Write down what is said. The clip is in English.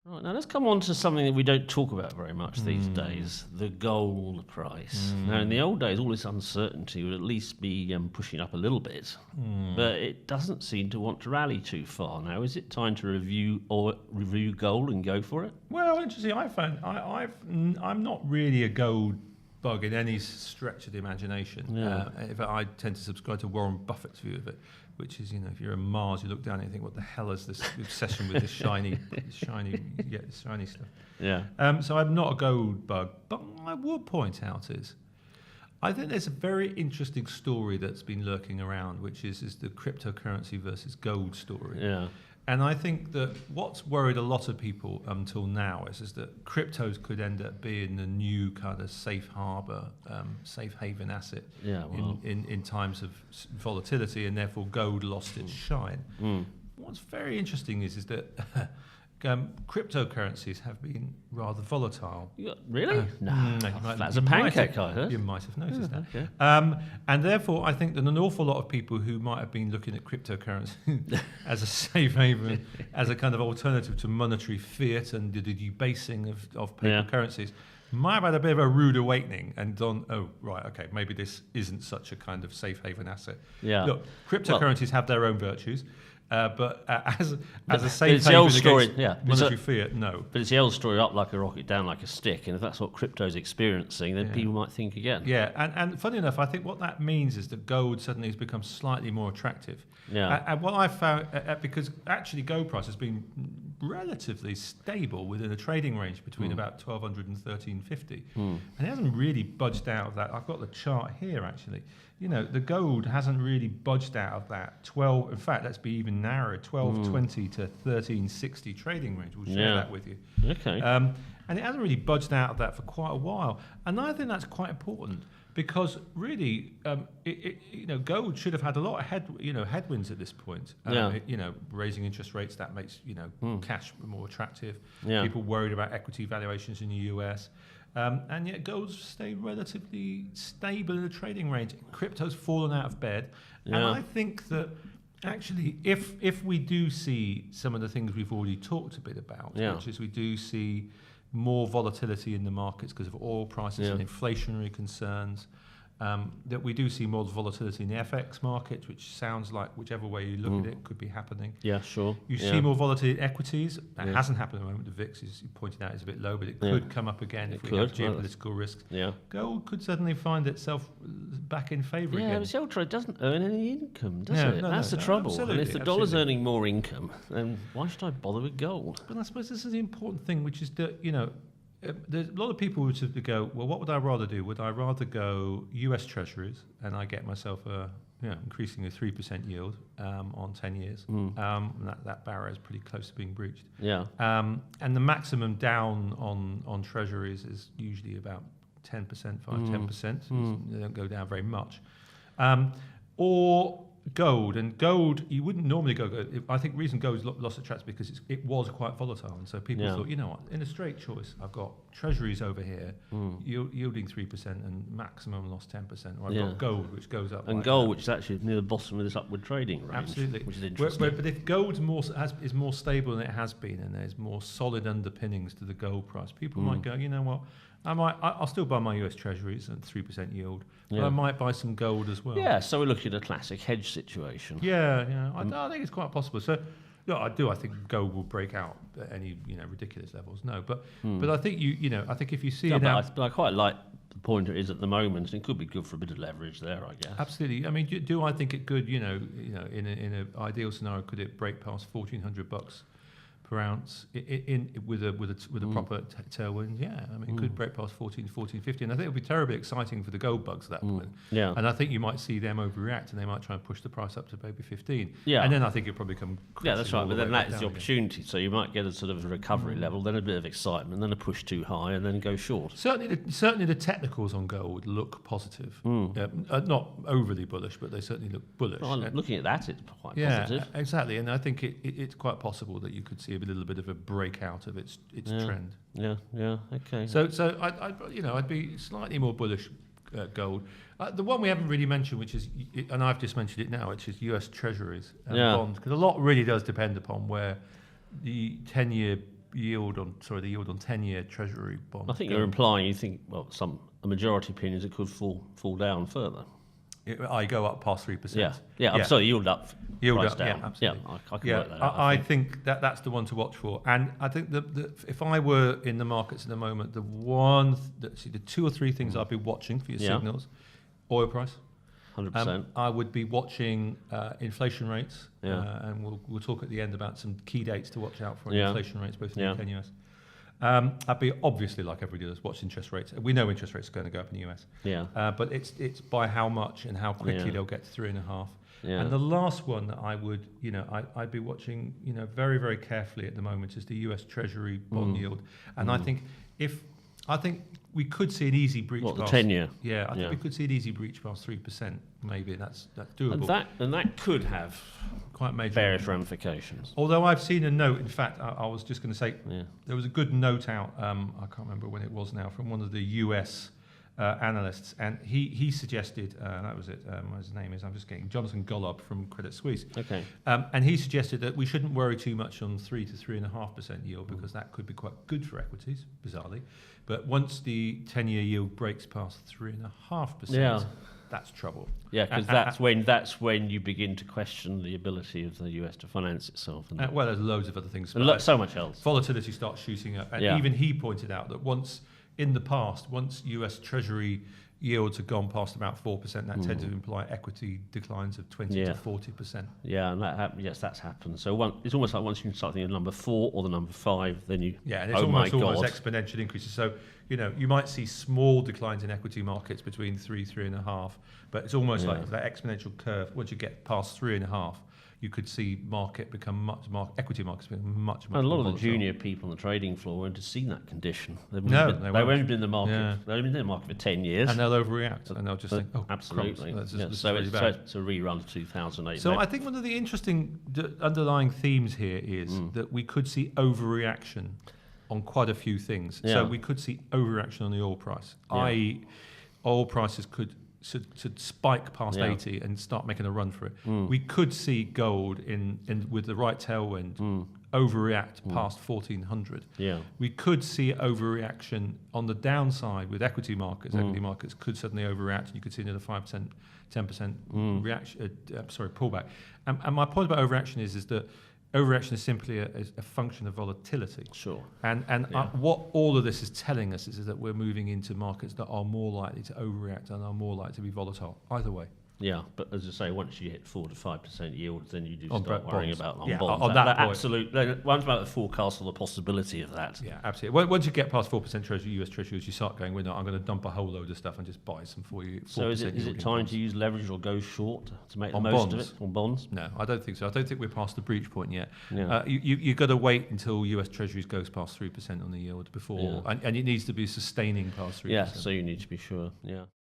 Right, now let's come on to something that we don't talk about very much these days, the gold price. Now, in the old days, all this uncertainty would at least be pushing up a little bit, but it doesn't seem to want to rally too far now. Is it time to review gold and go for it? Well, interesting. I'm not really a gold bug in any stretch of the imagination. Yeah. In fact, I tend to subscribe to Warren Buffett's view of it, which is, if you're a Mars, you look down and you think, what the hell is this obsession with this shiny stuff? Yeah. So I'm not a gold bug, but what I would point out is, I think there's a very interesting story that's been lurking around, which is the cryptocurrency versus gold story. Yeah. And I think that what's worried a lot of people until now is that cryptos could end up being the new kind of safe harbor, safe haven asset in times of volatility, and therefore gold lost its shine. What's very interesting is that cryptocurrencies have been rather volatile. Really? No, that's a pancake, I heard. You might have noticed that. Okay. And therefore, I think that an awful lot of people who might have been looking at cryptocurrency as a safe haven, as a kind of alternative to monetary fiat and the debasing of paper currencies, might have had a bit of a rude awakening and gone, oh, right, okay, maybe this isn't such a kind of safe haven asset. Yeah. Look, cryptocurrencies have their own virtues. But as a safe the haven old story, against monetary fiat, no. But it's the old story: up like a rocket, down like a stick. And if that's what crypto's experiencing, then people might think again. Yeah, and funny enough, I think what that means is that gold suddenly has become slightly more attractive. Yeah. And what I found, because actually gold price has been relatively stable within a trading range between about 1,200 and 1,350, and it hasn't really budged out of that. I've got the chart here actually. The gold hasn't really budged out of that 12. In fact, let's be even narrower: 1,220 to 1,360 trading range. We'll share that with you. Okay. And it hasn't really budged out of that for quite a while, and I think that's quite important because really, gold should have had a lot of headwinds at this point. Raising interest rates, that makes cash more attractive. Yeah. People worried about equity valuations in the US. And yet gold's stayed relatively stable in the trading range. Crypto's fallen out of bed. Yeah. And I think that actually if we do see some of the things we've already talked a bit about, which is we do see more volatility in the markets because of oil prices and inflationary concerns, that we do see more volatility in the FX market, which sounds like whichever way you look at it could be happening. Yeah, sure. You see more volatility in equities. That hasn't happened at the moment. The VIX, as you pointed out, is a bit low, but it could come up again if we have geopolitical risks. Yeah. Gold could suddenly find itself back in favour again. Yeah, but the old trade doesn't earn any income, does it? That's the trouble. Absolutely, and if the dollar's earning more income, then why should I bother with gold? But I suppose this is the important thing, which is that, there's a lot of people who sort of go, well, what would I rather do? Would I rather go US Treasuries and I get myself increasingly 3% yield on 10 years? That barrier is pretty close to being breached. Yeah. And the maximum down on Treasuries is usually about 10%, 10%. They don't go down very much. Or gold, and gold, you wouldn't normally go. I think the reason gold lost its tracks because it was quite volatile, and so people thought, what, in a straight choice, I've got treasuries over here yielding 3% and maximum loss 10%, or I've got gold which goes up. And gold, which is actually near the bottom of this upward trading range. Absolutely, which is interesting. But if gold is more stable than it has been, and there's more solid underpinnings to the gold price, people might go, you know what, I'll still buy my US Treasuries at 3% yield, but I might buy some gold as well. Yeah, so we're looking at a classic hedge situation. I think it's quite possible. So, I think gold will break out at any ridiculous levels. No, but I think I think if you see it out, but I quite like the point it is at the moment, and it could be good for a bit of leverage there, I guess. Absolutely. I mean, do I think it could? In an ideal scenario, could it break past $1,400 per ounce with a proper tailwind? Yeah, I mean, it could break past 1450, and I think it'll be terribly exciting for the gold bugs at that point. Yeah, and I think you might see them overreact, and they might try and push the price up to maybe 15. Yeah, and then I think it'll probably come. Yeah, that's right. But then that is the opportunity. So you might get a sort of recovery level, then a bit of excitement, then a push too high, and then go short. Certainly, the technicals on gold look positive. Not overly bullish, but they certainly look bullish. Well, looking at that, it's quite positive. Yeah, exactly. And I think it's quite possible that you could see a little bit of a breakout of its trend. Yeah, okay. So I'd be slightly more bullish gold. The one we haven't really mentioned, which is, and I've just mentioned it now, which is US Treasuries and bonds, because a lot really does depend upon where the 10-year yield on 10-year Treasury bond. I think you're implying you think, well, a majority opinions it could fall down further. I go up past 3%. I'm sorry, yield up, yield price up, down. yeah, absolutely. Yeah, I can work that out. I think that's the one to watch for. And I think if I were in the markets at the moment, the two or three things I'd be watching for your signals: oil price. 100%. I would be watching inflation rates, Yeah. and we'll talk at the end about some key dates to watch out for on Yeah. inflation rates, both in the Yeah. UK and US. I'd be obviously, like everybody does, watch interest rates. We know interest rates are going to go up in the US, but it's by how much and how quickly they'll get to 3.5. Yeah. And the last one that I would, I'd be watching, very, very carefully at the moment is the US Treasury bond yield. And I think we could see an easy breach. What, the past, 10-year? Yeah, I think we could see an easy breach past 3%. Maybe that's doable. And that could have Quite major. various ramifications. Although I've seen a note, in fact, I was just going to say, Yeah. there was a good note out, I can't remember when it was now, from one of the US analysts, and he suggested, that was it, what his name is, I'm just getting, Jonathan Golub from Credit Suisse. Okay. And he suggested that we shouldn't worry too much on 3 to 3.5% yield, because that could be quite good for equities, bizarrely. But once the 10-year yield breaks past 3.5%, that's trouble. Yeah, because that's when you begin to question the ability of the US to finance itself. And Well, there's loads of other things. so much else. Volatility starts shooting up. And even he pointed out that once US Treasury yields have gone past about 4%, that tends to imply equity declines of 20 to 40%. Yeah, and that's happened. So it's almost like once you start thinking of number 4 or the number 5, then you... Yeah, and it's almost exponential increases. So, you might see small declines in equity markets between 3.5, but it's almost like that exponential curve. Once you get past 3.5, you could see equity markets become much and a lot more of the volatile. junior people on the trading floor won't have seen that condition. They've No, only been in the market. Yeah. They've only been in the market for 10 years. And they'll overreact, and they'll just think, "Oh, absolutely." crumbs. So it's a rerun of 2008. So I think one of the interesting underlying themes here is that we could see overreaction on quite a few things. Yeah. So we could see overreaction on the oil price, i.e., oil prices should spike past 80 and start making a run for it. We could see gold in with the right tailwind overreact past 1400. Yeah. We could see overreaction on the downside with equity markets. Equity markets could suddenly overreact, and you could see another 5%, 10% pullback. And my point about overreaction is that overreaction is simply a function of volatility. Sure. And what all of this is telling us is that we're moving into markets that are more likely to overreact and are more likely to be volatile, either way. Yeah, but as I say, once you hit 4 to 5% yield, then you do On start worrying bonds. about Yeah, bonds. on that point. Absolutely. Once about the forecast or the possibility of that. Yeah, absolutely. Once you get past 4% Treasury, US Treasuries, you start going, I'm going to dump a whole load of stuff and just buy some for you. So is it time to use leverage or go short to make the On most bonds? of it on bonds? No, I don't think so. I don't think we're past the breach point yet. Yeah. You've got to wait until US Treasuries goes past 3% on the yield before, and it needs to be sustaining past 3%. Yeah, so you need to be sure. Yeah.